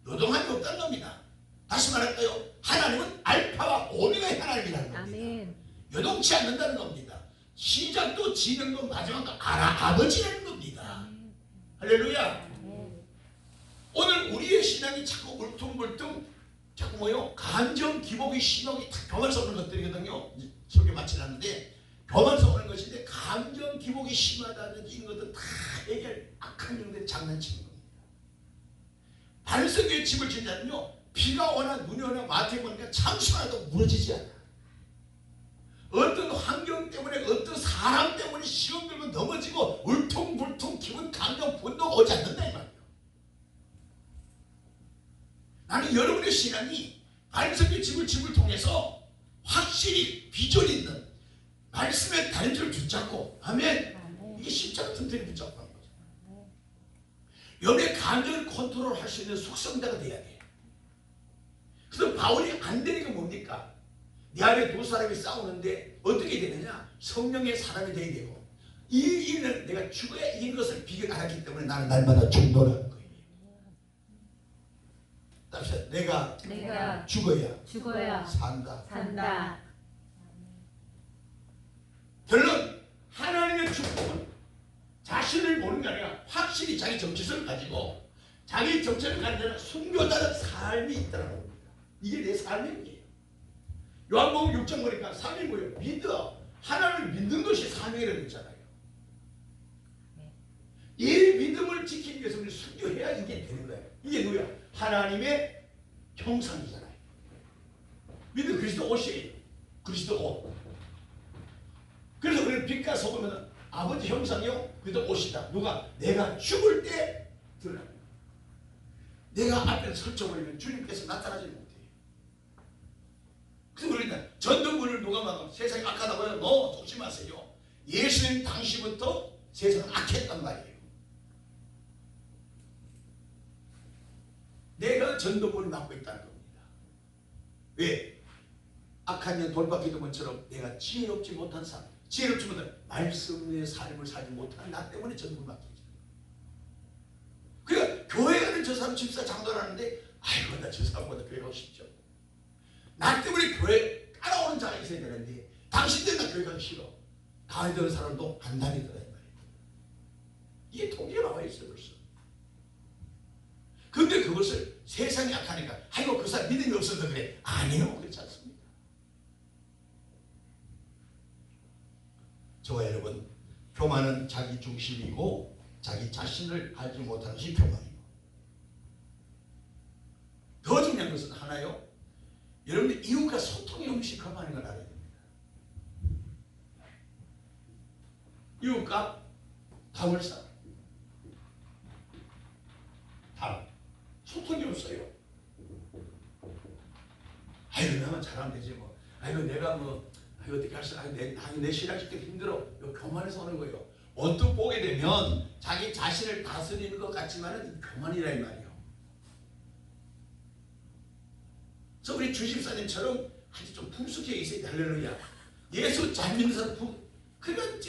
요동함이 없다는 겁니다. 다시 말할까요? 하나님은 알파와 오메가의 하나님이라는 겁니다. 아멘. 요동치 않는다는 겁니다. 시작도 진행도 마지막도 아버지라는 겁니다. 할렐루야. 오늘 우리의 신앙이 자꾸 울퉁불퉁 자꾸 뭐요? 감정 기복이 심하게 교만서 오는 것들이거든요. 설교 마치려는데 교만서 오는 것인데 감정 기복이 심하다든지 이런 것들 다 얘기할 악한 용도의 장난치는 겁니다. 반석의 집을 진 자는요. 비가 오나 눈이 오나 마트에 보니까 창수 하나도 무너지지 않아. 어떤 환경 때문에 어떤 사람 때문에 시험 들고 넘어지고 울퉁불퉁 기분 감정 분노가 오지 않는다 이 말이에요. 나는 여러분의 신앙이 반석의 집을 통해서 확실히 비전이 있는 말씀의 다림줄을 붙잡고 아멘. 이게 십자가 틈틈이 붙잡고 하는 거죠. 여러분의 감정을 컨트롤할 수 있는 숙성자가 돼야 돼. 그래서 바울이 안 되니까 뭡니까? 내 안에 두 사람이 싸우는데 어떻게 되느냐? 성령의 사람이 되어야 되고 이 일은 내가 죽어야 이긴 것을 비교 알았기 때문에 나는 날마다 충돌하는 거예요. 내가 죽어야 산다. 결론 하나님의 축복은 자신을 보는 게 아니라 확실히 자기 정체성을 가지고 자기 정체를 가진 자는 순교자는 삶이 있다는 겁니다. 이게 내 삶이에요. 요한복음 6장 보니까 삶이 뭐예요? 믿어. 하나님을 믿는 것이 삶이라고 했잖아요. 이 믿음을 지키기 위해서 우리 순교해야 이게 되는 거예요. 이게 누구야? 하나님의 형상이잖아요. 믿음 그리스도 옷이에요. 그리스도 옷. 그래서 우리는 빛과 소금은 아버지 형상이요. 그리스도 옷이다. 누가? 내가 죽을 때 드러납니다. 내가 앞에 설쳐버리면 주님께서 나타나지 못해요. 그래서 우리는 전등불을 누가 막으면 세상이 악하다고요? 너 조심하세요. 예수님 당시부터 세상은 악했단 말이에요. 내가 전도권을 맡고 있다는 겁니다. 왜? 악한 년 돌바퀴도문처럼 내가 지혜롭지 못한 삶, 지혜롭지 못한 말씀의 삶을 살지 못한 나 때문에 전도를 맡기죠. 그러니까 교회 가는 저 사람 집사 장도를 하는데 아이고 나 저 사람보다 교회 가고 싶죠. 나 때문에 교회 따라오는 자가 있어야 되는데 당신들 나 교회 가기 싫어. 다니던 사람도 안 다니더라 이 말이에요. 이게 통계가 나와 있어요 벌써. 근데 그것을 세상이 악하니까 아이고 그 사람 믿음이 없어서 그래. 아니요 그렇지 않습니다. 저와 여러분, 교만은 자기 중심이고 자기 자신을 알지 못하는 것이 교만이고, 더 중요한 것은 하나요. 여러분들 이웃과 소통이 없이 교만인 걸 알아야 됩니다. 이웃과 담을 쌓아. 담. 소통이 없어요. 아이고 나만 잘하면 되지 뭐. 아이고 내가 뭐 아이고 어떻게 할 수? 내 신앙식 때 힘들어. 이거 교만해서 오는 거예요. 언뜻 보게 되면 자기 자신을 다스리는 것 같지만은 교만이라 이 말이에요. 그래서 우리 주집사님처럼 아주 좀 풍숙해 있어야 돼. 할렐루야. 예수 잘 믿는 사람 그러니까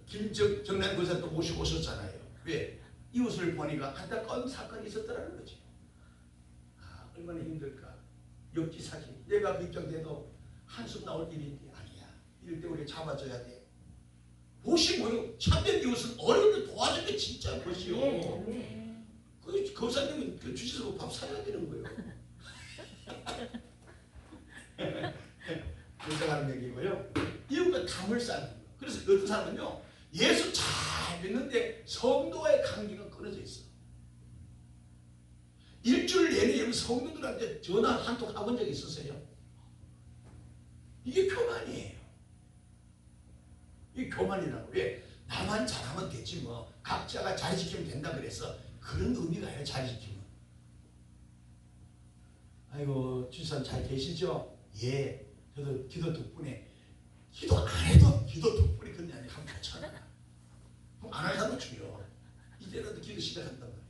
김정란 교사 또 모시고 오셨잖아요. 왜? 이웃을 보니까 안타까운 사건이 있었더라는 거지. 아 얼마나 힘들까. 역지사지. 내가 그 입장 돼도 한숨 나올 일인데 아니야. 이럴 때 우리가 잡아줘야 돼. 무엇이 뭐요? 참된 이웃은 어려운데 도와줄 때 진짜 것이요. 그 교사님은 그 주셔서 밥 사야 되는 거예요. 그렇다는 얘기고요. 이웃과 담을 쌓는 거예요. 그래서 어떤 사람은요, 예수 잘 믿는데 성도와의 관계가 끊어져 있어. 일주일 내내 성도들한테 전화 한 통 해본 적 있으세요? 이게 교만이에요. 이게 교만이라고. 왜? 나만 잘하면 되지 뭐. 각자가 자리 지키면 된다 그래서 그런 의미가 아니에요. 자리 지키면. 아이고 주선 잘 계시죠? 예. 저도 기도 덕분에 기도 안 해도 기도 덕분에 그런 게 아니라 하면 좋잖아. 그럼 안 하는 사람은 줄여. 이제라도 기도 시작한단 말이에요.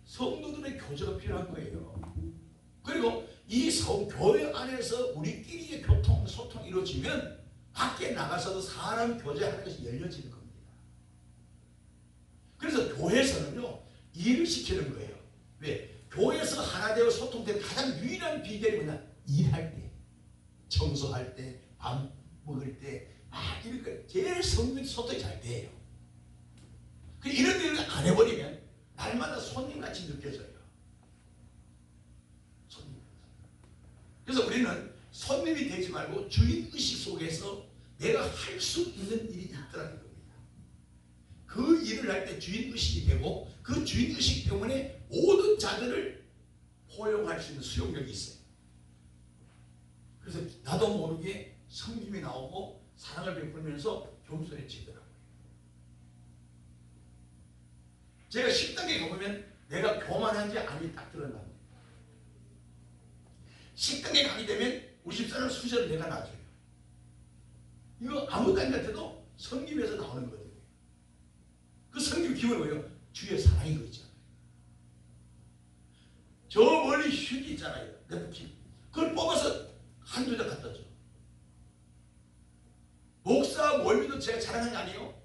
성도들의 교제가 필요한 거예요. 그리고 이 교회 안에서 우리끼리의 교통, 소통이 이루어지면 밖에 나가서도 사람 교제하는 것이 열려지는 겁니다. 그래서 교회에서는요, 일을 시키는 거예요. 왜? 교회에서 하나 되어 소통되는 가장 유일한 비결이 뭐냐? 일할 때, 청소할 때, 밥 먹을 때, 이런 거 제일 성도들 소통이 잘 돼요. 이런 일을 안 해버리면 날마다 손님같이 느껴져요. 손님. 그래서 우리는 손님이 되지 말고 주인의식 속에서 내가 할 수 있는 일이 있더라는 겁니다. 그 일을 할 때 주인의식이 되고 그 주인의식 때문에 모든 자들을 포용할 수 있는 수용력이 있어요. 그래서 나도 모르게 섬김이 나오고 사랑을 베풀면서 겸손해지더라고요. 제가 식당에 가보면 내가 교만한지 아닌지 딱 드러납니다. 식당에 가게 되면 우리 집사람 수저를 내가 놔줘요. 이거 아무것도 아닌 것 같아도 섬김에서 나오는 거거든요. 그 섬김 기본이 뭐예요? 주의 사랑인 거 있잖아요. 저 멀리 휴지 있잖아요. 냅킨. 그걸 뽑아서 한두 장 갖다 줘. 목사 월미도 제가 자랑한 게 아니에요.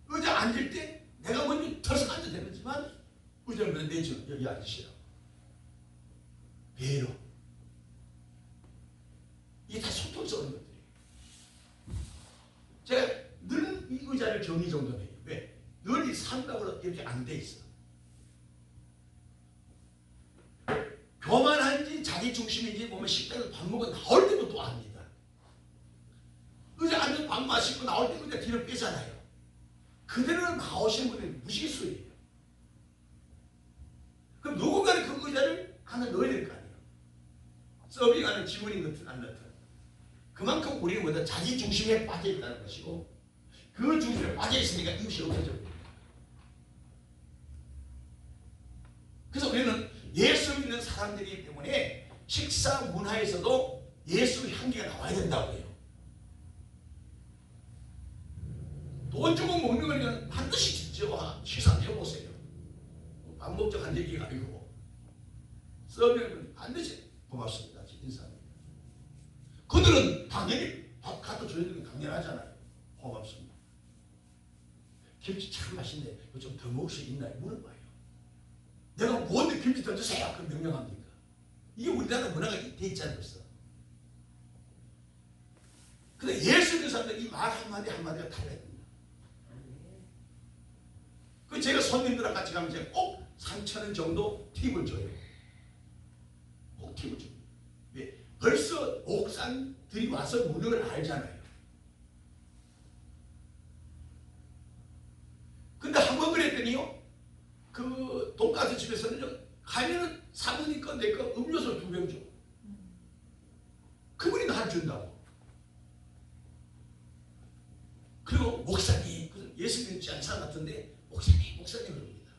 의자 앉을 때 내가 먼저 털썩 앉아도 되지만 의자를 내줘. 여기 앉으시라고. 배려. 이게 다 소통스러운 것들이에요. 제가 늘 이 의자를 정리정돈해요. 왜? 늘 이 삼각으로 이렇게 안 돼 있어. 교만한지 자기 중심인지 보면 식당에서 밥 먹고 나올 때도 또 압니다. 의자 앉아서 밥 마시고 나올 때 의자 뒤로 빼잖아요. 그대로 나오시는 분들이 무식수예요. 그럼 누군가는 그 의자를 하나 넣어야 될 거 아니에요. 서빙하는 직원인 것은 안 넣든. 그만큼 우리는 뭐다 자기 중심에 빠져 있다는 것이고 그 중심에 빠져 있으니까 이웃이 없어져 버립니다. 그래서 우리는 예수 믿는 사람 사람들이기 때문에 식사 문화에서도 예수 향기가 나와야 된다고 해요. 돈 주고 먹는 거니까 반드시 진짜 시상해보세요. 밥 먹자 한 얘기가 아니고 서빙은 반드시 고맙습니다. 인사합니다. 그들은 당연히 밥 갖다 줘야 되는 게 당연하잖아요. 고맙습니다. 김치 참 맛있네. 이거 좀 더 먹을 수 있나요? 물어봐요. 내가 뭔데 김치 더 주세요? 그럼 명령합니까? 이게 우리나라 문화가 돼 있지 않겠어? 근데 예수 믿는 사람들 이 말 한마디 한마디가 달라야 됩니다. 그 제가 손님들랑 같이 가면 제가 꼭 3,000원 정도 팁을 줘요. 꼭 팁을 줍니다. 왜? 벌써 옥산들이 와서 무능을 알잖아요. 근데 한 번 그랬더니요, 그 돈가스 집에서는요, 가면은 사모님 거 내 거 음료수 2병 줘. 그분이 나를 준다고. 그리고 목사님, 예수 믿지 않는 사람 같은데 목사님 그럽니다.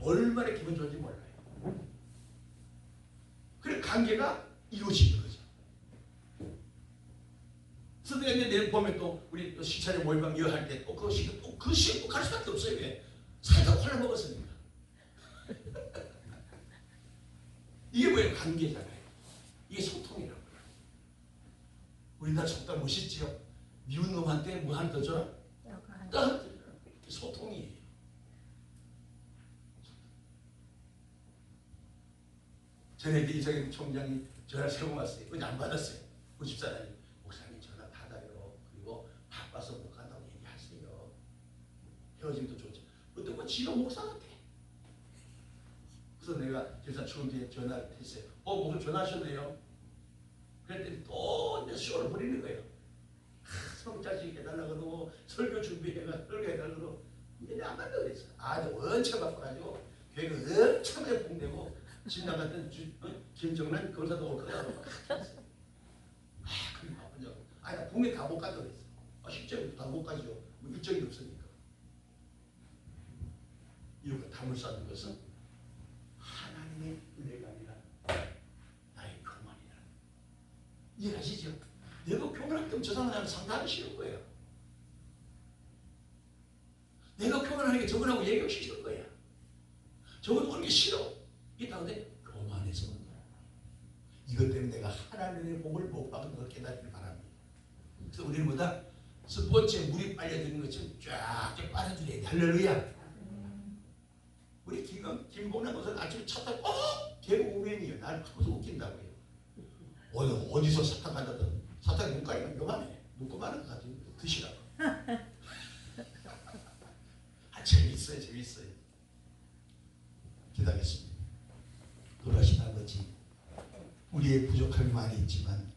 얼마나 기분 좋은지 몰라요. 그래 관계가 이루어지는 거죠. 그래서 내일 보면 또 우리 또 시차례 모임방 이어할 때 또 그 시간 또 갈 수밖에 없어요. 왜? 살다 콜라 먹었으니까. 이게 뭐예요? 관계잖아요. 이게 소통이라고 해요. 우리나라 속담 멋있지요? 미운 놈한테 뭐 하나 더 줘라? 딱 소통이에요. 전에 이정현 총장이 전화를 세고 왔어요. 그냥 안 받았어요. 그 집사람이 목사님 전화 받아요. 그리고 바빠서 못 간다고 얘기하세요. 헤어짐도 좋죠. 어떤 건 지가 목사 같아. 그래서 내가 집사 추운 뒤에 전화를 했어요. 목사 전화하셨네요. 그랬더니 또 내 쇼를 부리는 거예요. 성자식 해달라고 그러고 설교 준비해가 설교해달라고 그러고 근데 안 간다고 그랬어. 아주 엄청 바빠가지고 교회가 엄청나게 붕대고 진당 같은 김정란 거기서도 올 거라고 그게 바쁘냐고. 나 붕대 다 못 간다고 그랬어. 실제로 다 못 가죠. 뭐 일정이 없으니까. 이렇게 담을 쌓는 것은 하나님의 은혜가 아니라 나의 교만이다. 이해하시죠? 내가 교만할 때면 저 사람한테 상담하기 싫은 거예요. 내가 교만하는 게 저거라고 얘기하기 싫은 거야. 저거 오는 게 싫어. 이게 다른데 교만해서 그런 거야. 이것 때문에 내가 하나님의 복을 못 받은 걸 깨닫기를 바랍니다. 그래서 우리는 뭐다? 스포츠에 물이 빨려드는 것처럼 쫙쫙 빨아들여야 돼. 할렐루야. 우리 김봉남 것은 아침에 차 타고 걔가 우연이에요. 나를 하면서 웃긴다고요. 오늘 어디서 사탕 가져든 사탕이 눈가리가 요만해. 눈꼬마는 거 가지고 드시라고. 재밌어요. 기도하겠습니다. 돌아가신 아버지, 우리의 부족함이 많이 있지만